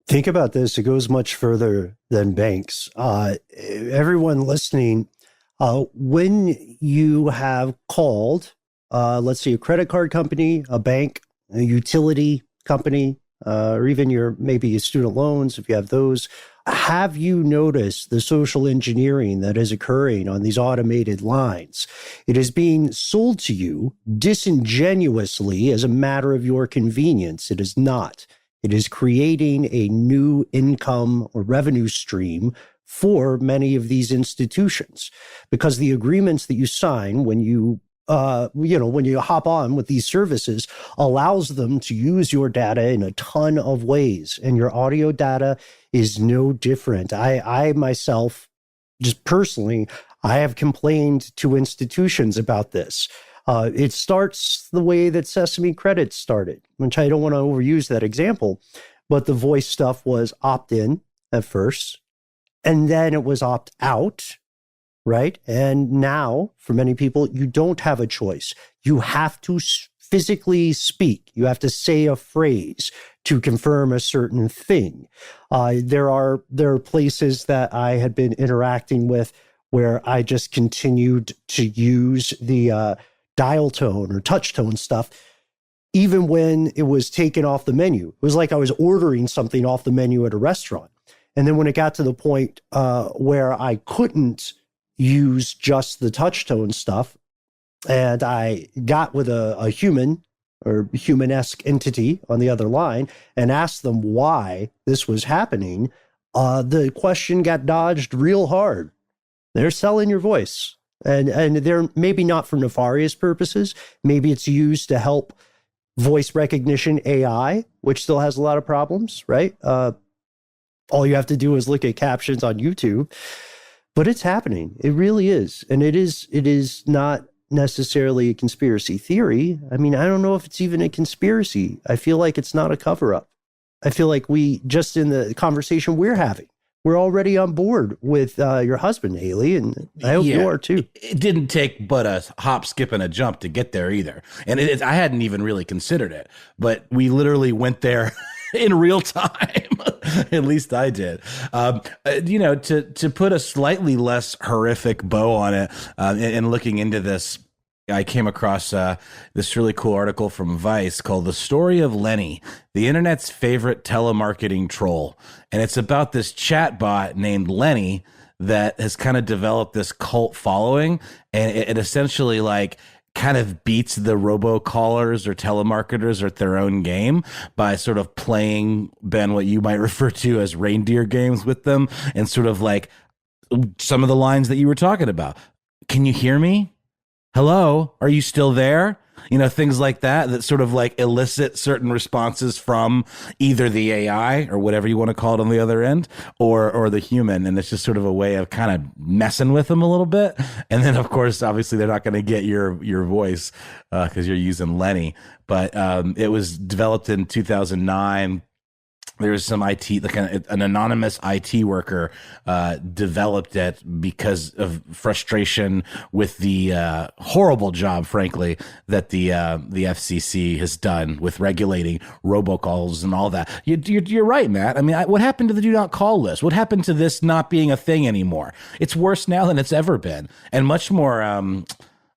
Think about this. It goes much further than banks. Everyone listening, when you have called, let's say a credit card company, a bank, a utility company, or even maybe your student loans, if you have those, have you noticed the social engineering that is occurring on these automated lines? It is being sold to you disingenuously as a matter of your convenience. It is not. It is creating a new income or revenue stream for many of these institutions, because the agreements that you sign when you hop on with these services allows them to use your data in a ton of ways, and your audio data is no different. I myself, just personally, I have complained to institutions about this. It starts the way that Sesame Credit started, which I don't want to overuse that example, but the voice stuff was opt-in at first. And then it was opt-out, right? And now, for many people, you don't have a choice. You have to physically speak. You have to say a phrase to confirm a certain thing. There are places that I had been interacting with where I just continued to use the dial tone or touch tone stuff, even when it was taken off the menu. It was like I was ordering something off the menu at a restaurant. And then when it got to the point where I couldn't use just the touch tone stuff, and I got with a human or human-esque entity on the other line and asked them why this was happening, the question got dodged real hard. They're selling your voice. And they're maybe not for nefarious purposes. Maybe it's used to help voice recognition AI, which still has a lot of problems, right? All you have to do is look at captions on YouTube, but it's happening. It really is. And it is not necessarily a conspiracy theory. I mean, I don't know if it's even a conspiracy. I feel like it's not a cover-up. I feel like we, just in the conversation we're having, we're already on board with your husband, Haley, and I hope you are too. It didn't take but a hop, skip, and a jump to get there either. And I hadn't even really considered it, but we literally went there in real time. At least I did. To put a slightly less horrific bow on it, and looking into this, I came across this really cool article from Vice called "The Story of Lenny, the Internet's Favorite Telemarketing Troll." And it's about this chatbot named Lenny that has kind of developed this cult following. And it essentially like kind of beats the robocallers or telemarketers at their own game by sort of playing, Ben, what you might refer to as reindeer games with them, and sort of like some of the lines that you were talking about. Can you hear me? Hello, are you still there? Things like that sort of like elicit certain responses from either the AI or whatever you want to call it on the other end, or the human. And it's just sort of a way of kind of messing with them a little bit. And then, of course, obviously they're not going to get your voice because you're using Lenny. But it was developed in 2009. There's some an anonymous IT worker developed it because of frustration with the horrible job, frankly, that the FCC has done with regulating robocalls and all that. You're right, Matt. I mean, what happened to the do not call list? What happened to this not being a thing anymore? It's worse now than it's ever been, and much more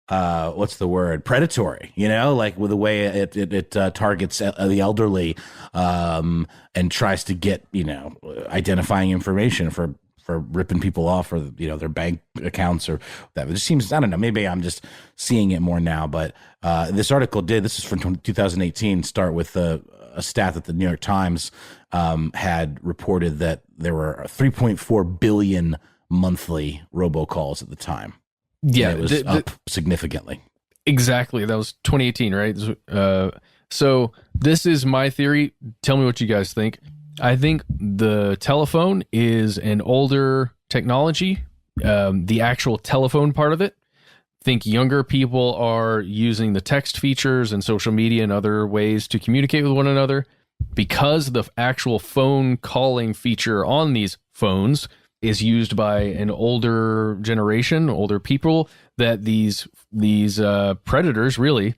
what's the word? Predatory, like with the way it targets the elderly, and tries to get, identifying information for ripping people off for, their bank accounts or that. It just seems, I don't know, maybe I'm just seeing it more now, but this article this is from 2018, start with a stat that the New York Times had reported that there were 3.4 billion monthly robocalls at the time. Yeah, and it was up significantly. Exactly. That was 2018, right? So this is my theory. Tell me what you guys think. I think the telephone is an older technology, the actual telephone part of it. I think younger people are using the text features and social media and other ways to communicate with one another, because the actual phone calling feature on these phones is used by an older generation, older people, that these predators really,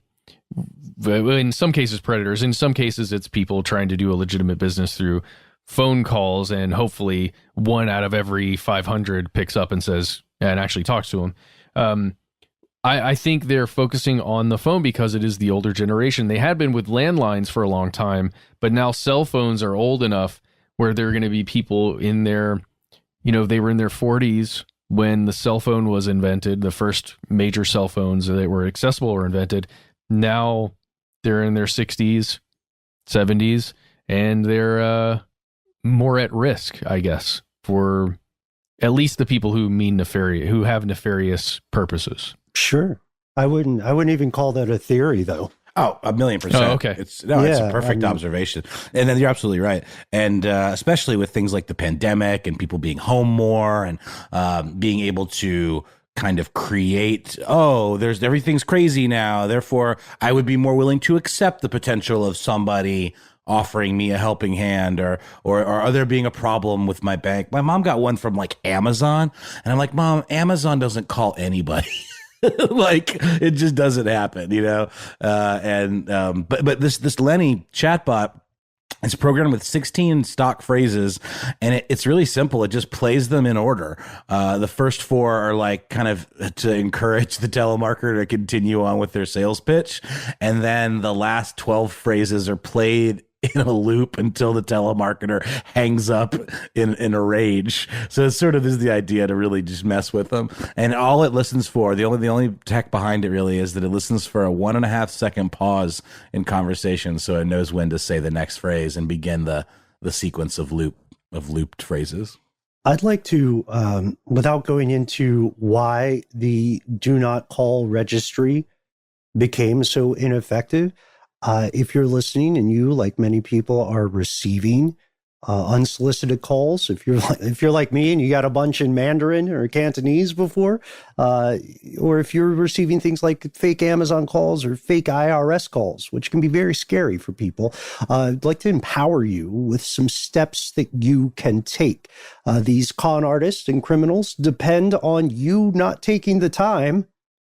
in some cases predators, in some cases it's people trying to do a legitimate business through phone calls, and hopefully 1 out of every 500 picks up and says, and actually talks to them. I think they're focusing on the phone because it is the older generation. They had been with landlines for a long time, but now cell phones are old enough where there are going to be people in their, they were in their 40s when the cell phone was invented. The first major cell phones that were accessible were invented. Now they're in their 60s, 70s, and they're more at risk, I guess, for at least the people who who have nefarious purposes. Sure. I wouldn't even call that a theory, though. Oh, 1,000,000%. Oh, okay. It's a perfect observation. And then you're absolutely right. And especially with things like the pandemic and people being home more and being able to kind of create, everything's crazy now, therefore I would be more willing to accept the potential of somebody offering me a helping hand, or are there being a problem with my bank? My mom got one from like Amazon, and I'm like, Mom, Amazon doesn't call anybody. Like, it just doesn't happen, but this Lenny chatbot, it's programmed with 16 stock phrases, and it's really simple. It just plays them in order. The first 4 are like kind of to encourage the telemarketer to continue on with their sales pitch. And then the last 12 phrases are played in a loop until the telemarketer hangs up in a rage. So it's sort of is the idea to really just mess with them. And all it listens for, the only tech behind it really is that it listens for a 1.5 second pause in conversation, so it knows when to say the next phrase and begin the sequence of looped phrases. I'd like to, without going into why the do not call registry became so ineffective, if you're listening and you, like many people, are receiving unsolicited calls. If you're like me and you got a bunch in Mandarin or Cantonese before, or if you're receiving things like fake Amazon calls or fake IRS calls, which can be very scary for people, I'd like to empower you with some steps that you can take. These con artists and criminals depend on you not taking the time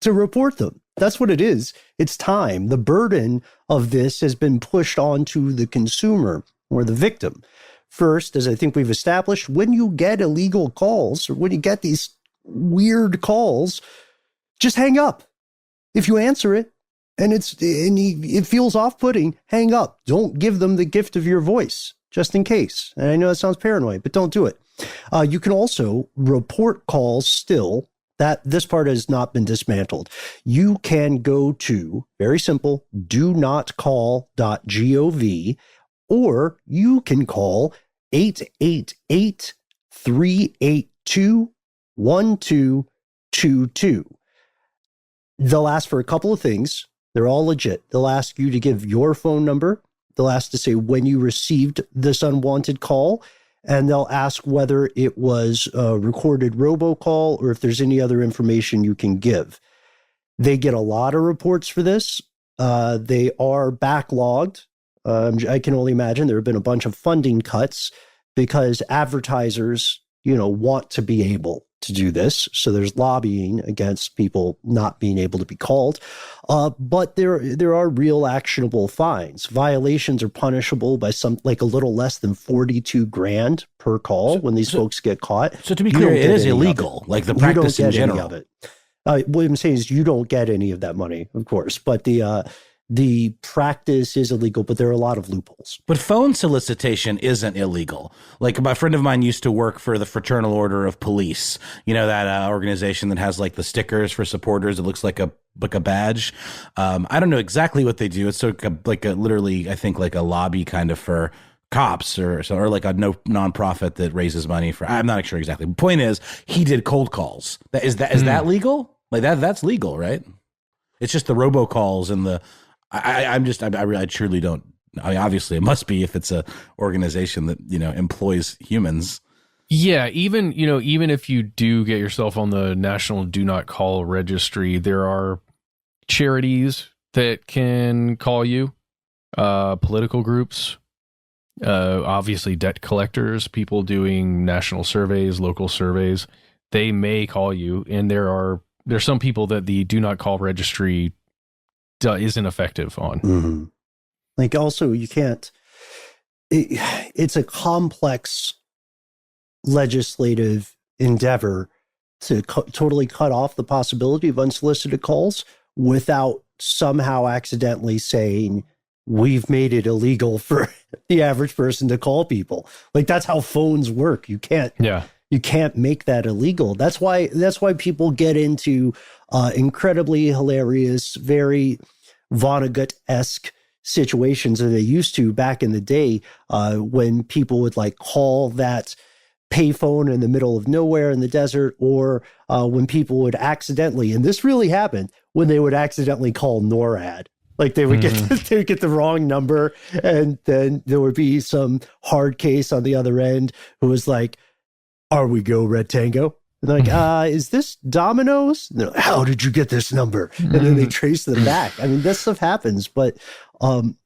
to report them. That's what it is. It's time. The burden of this has been pushed onto the consumer or the victim. First, as I think we've established, when you get illegal calls or when you get these weird calls, just hang up. If you answer it and it feels off-putting, hang up. Don't give them the gift of your voice, just in case. And I know that sounds paranoid, but don't do it. You can also report calls still. That this part has not been dismantled. You can go to, very simple, donotcall.gov, or you can call 888-382-1222. They'll ask for a couple of things. They're all legit. They'll ask you to give your phone number. They'll ask to say when you received this unwanted call, and they'll ask whether it was a recorded robocall or if there's any other information you can give. They get a lot of reports for this. They are backlogged. I can only imagine there have been a bunch of funding cuts because advertisers, want to be able to do this. So there's lobbying against people not being able to be called. But there are real actionable fines. Violations are punishable by a little less than $42,000 per call when these folks get caught. So to be clear, it is illegal, like the practice in general. Any of it. What I'm saying is you don't get any of that money, of course, but the practice is illegal, but there are a lot of loopholes. But phone solicitation isn't illegal. Like my friend of mine used to work for the Fraternal Order of Police, that organization that has like the stickers for supporters. It looks like a badge. I don't know exactly what they do. It's literally, I think like a lobby kind of for cops or like a nonprofit that raises money for, I'm not sure exactly. The point is he did cold calls. Is that legal? Like that's legal, right? It's just the robocalls and the, I truly don't. Obviously, it must be if it's a organization that employs humans. Yeah, even if you do get yourself on the National Do Not Call Registry, there are charities that can call you, political groups, obviously debt collectors, people doing national surveys, local surveys. They may call you, and there's some people that the Do Not Call Registry isn't effective on. Mm-hmm. Like also you can't, it's a complex legislative endeavor to totally cut off the possibility of unsolicited calls without somehow accidentally saying we've made it illegal for the average person to call people. Like that's how phones work. You can't make that illegal. That's why people get into incredibly hilarious, very Vonnegut-esque situations that they used to back in the day when people would like call that payphone in the middle of nowhere in the desert, or when people would accidentally, and this really happened, when they would accidentally call NORAD. Like they would get the wrong number, and then there would be some hard case on the other end who was like, "Are we go Red Tango?" And they're like, is this Domino's? And they're like, how did you get this number? And then they trace them back. I mean, this stuff happens, but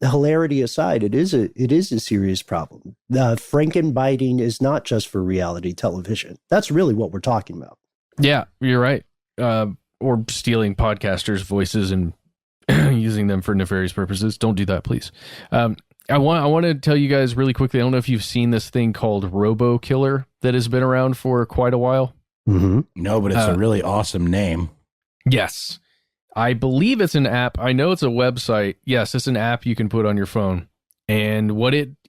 hilarity aside, it is a serious problem. Frankenbiting is not just for reality television. That's really what we're talking about. Yeah, you're right. Or stealing podcasters' voices and using them for nefarious purposes. Don't do that, please. I want to tell you guys really quickly, I don't know if you've seen this thing called Robo Killer that has been around for quite a while. Mm-hmm. No, but it's a really awesome name. Yes. I believe it's an app. I know it's a website. Yes, it's an app you can put on your phone. And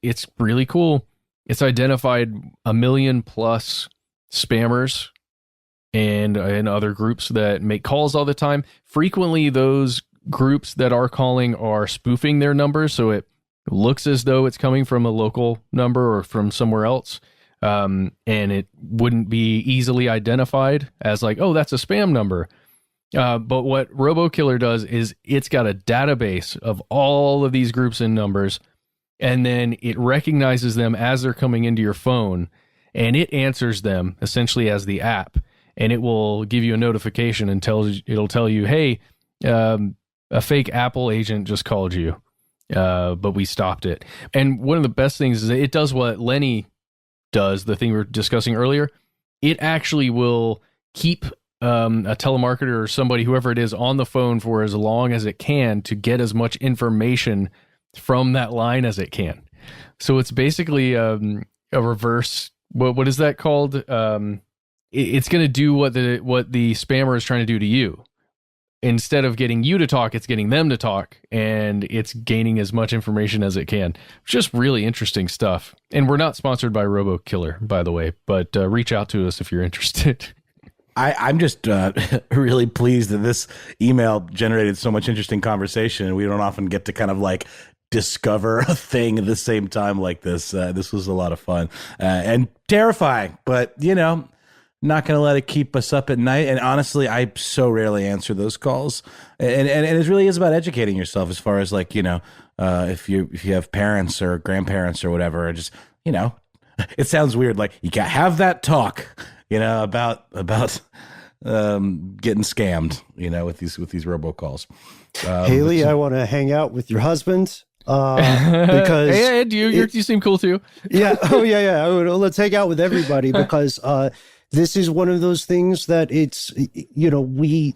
it's really cool. It's identified 1 million plus spammers and other groups that make calls all the time. Frequently, those groups that are calling are spoofing their numbers, so it looks as though it's coming from a local number or from somewhere else. And it wouldn't be easily identified as like, oh, that's a spam number. But what RoboKiller does is it's got a database of all of these groups and numbers, and then it recognizes them as they're coming into your phone, and it answers them essentially as the app, and it will give you a notification and it'll tell you, hey, a fake Apple agent just called you, but we stopped it. And one of the best things is that it does what Lenny does, the thing we were discussing earlier. It actually will keep a telemarketer or somebody, whoever it is, on the phone for as long as it can to get as much information from that line as it can. So it's basically a reverse. What is that called? It's going to do what the spammer is trying to do to you. Instead of getting you to talk, it's getting them to talk, and it's gaining as much information as it can. Just really interesting stuff. And we're not sponsored by RoboKiller, by the way, but reach out to us if you're interested. I'm just really pleased that this email generated so much interesting conversation, and we don't often get to kind of like discover a thing at the same time like this. This was a lot of fun and terrifying, but not going to let it keep us up at night. And honestly, I so rarely answer those calls. And it really is about educating yourself as far as like, if you have parents or grandparents or whatever, or just, it sounds weird. Like you can't have that talk, about getting scammed, with these robocalls. Haley, I want to hang out with your husband. Because hey, Ed, you seem cool too. Yeah. Oh yeah. Let's hang out with everybody because, this is one of those things that it's, we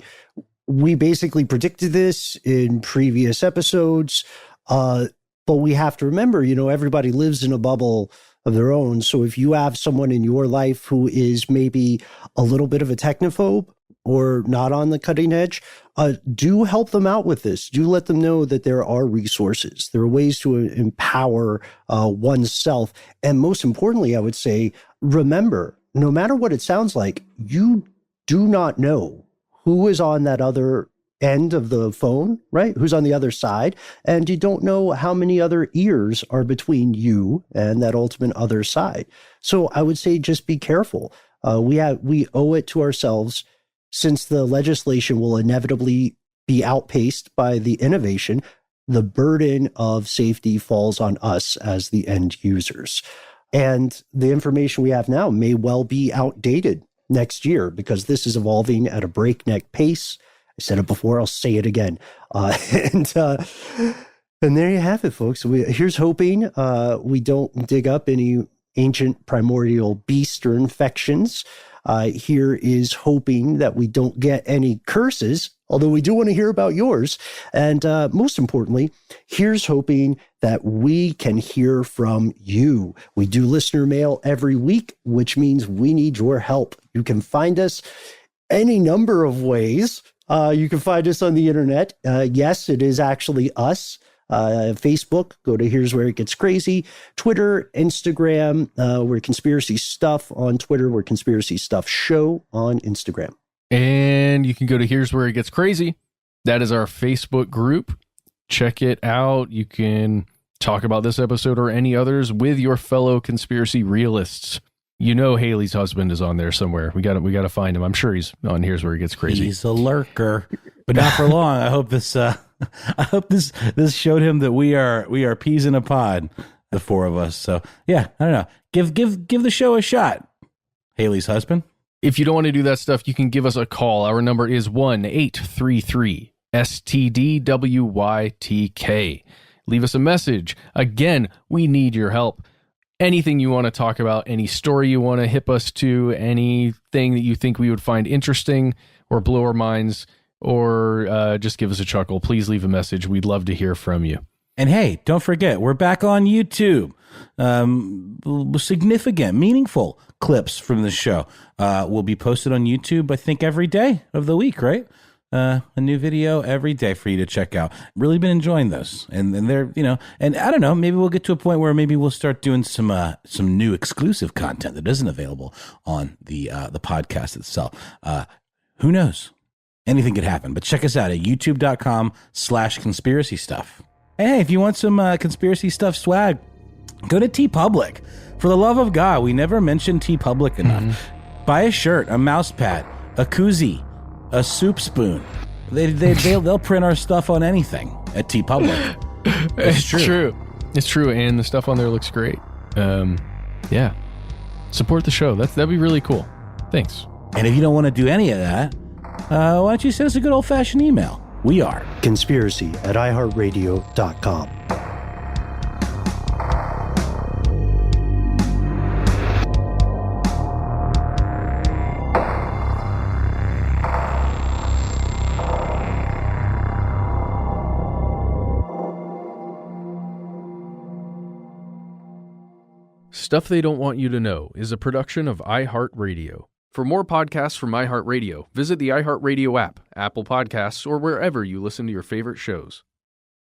basically predicted this in previous episodes, but we have to remember, everybody lives in a bubble of their own. So if you have someone in your life who is maybe a little bit of a technophobe or not on the cutting edge, do help them out with this. Do let them know that there are resources. There are ways to empower oneself. And most importantly, I would say, remember, no matter what it sounds like, you do not know who is on that other end of the phone, right? Who's on the other side. And you don't know how many other ears are between you and that ultimate other side. So I would say just be careful. We owe it to ourselves, since the legislation will inevitably be outpaced by the innovation. The burden of safety falls on us as the end users. And the information we have now may well be outdated next year because this is evolving at a breakneck pace. I said it before, I'll say it again. And there you have it, folks. Here's hoping we don't dig up any ancient primordial beast or infections. Here is hoping that we don't get any curses, although we do want to hear about yours. And most importantly, here's hoping that we can hear from you. We do listener mail every week, which means we need your help. You can find us any number of ways. You can find us on the internet. Yes, it is actually us. Facebook, go to Here's Where It Gets Crazy. Twitter, Instagram, we're Conspiracy Stuff on Twitter. We're Conspiracy Stuff Show on Instagram. And you can go to Here's Where It Gets Crazy. That is our Facebook group. Check it out. You can talk about this episode or any others with your fellow conspiracy realists. Haley's husband is on there somewhere. We got to find him. I'm sure he's on Here's Where It Gets Crazy. He's a lurker, but not for long. I hope this showed him that we are peas in a pod, the four of us. So yeah, I don't know. Give the show a shot. Haley's husband. If you don't want to do that stuff, you can give us a call. Our number is 1-833-STDWYTK. Leave us a message. Again, we need your help. Anything you want to talk about, any story you want to hip us to, anything that you think we would find interesting or blow our minds, or just give us a chuckle, please leave a message. We'd love to hear from you. And hey, don't forget, we're back on YouTube. Significant, meaningful clips from the show will be posted on YouTube, I think, every day of the week, right? A new video every day for you to check out. Really been enjoying those, and they're and I don't know, maybe we'll get to a point where maybe we'll start doing some new exclusive content that isn't available on the podcast itself. Who knows? Anything could happen. But check us out at youtube.com/conspiracy stuff. And hey, if you want some conspiracy stuff swag, go to TeePublic. For the love of God, we never mentioned TeePublic enough. Mm-hmm. Buy a shirt, a mouse pad, a koozie, a soup spoon. They'll print our stuff on anything at TeePublic. It's true. It's true, and the stuff on there looks great. Yeah. Support the show. That'd be really cool. Thanks. And if you don't want to do any of that, why don't you send us a good old-fashioned email? We are conspiracy@iHeartRadio.com. Stuff They Don't Want You to Know is a production of iHeartRadio. For more podcasts from iHeartRadio, visit the iHeartRadio app, Apple Podcasts, or wherever you listen to your favorite shows.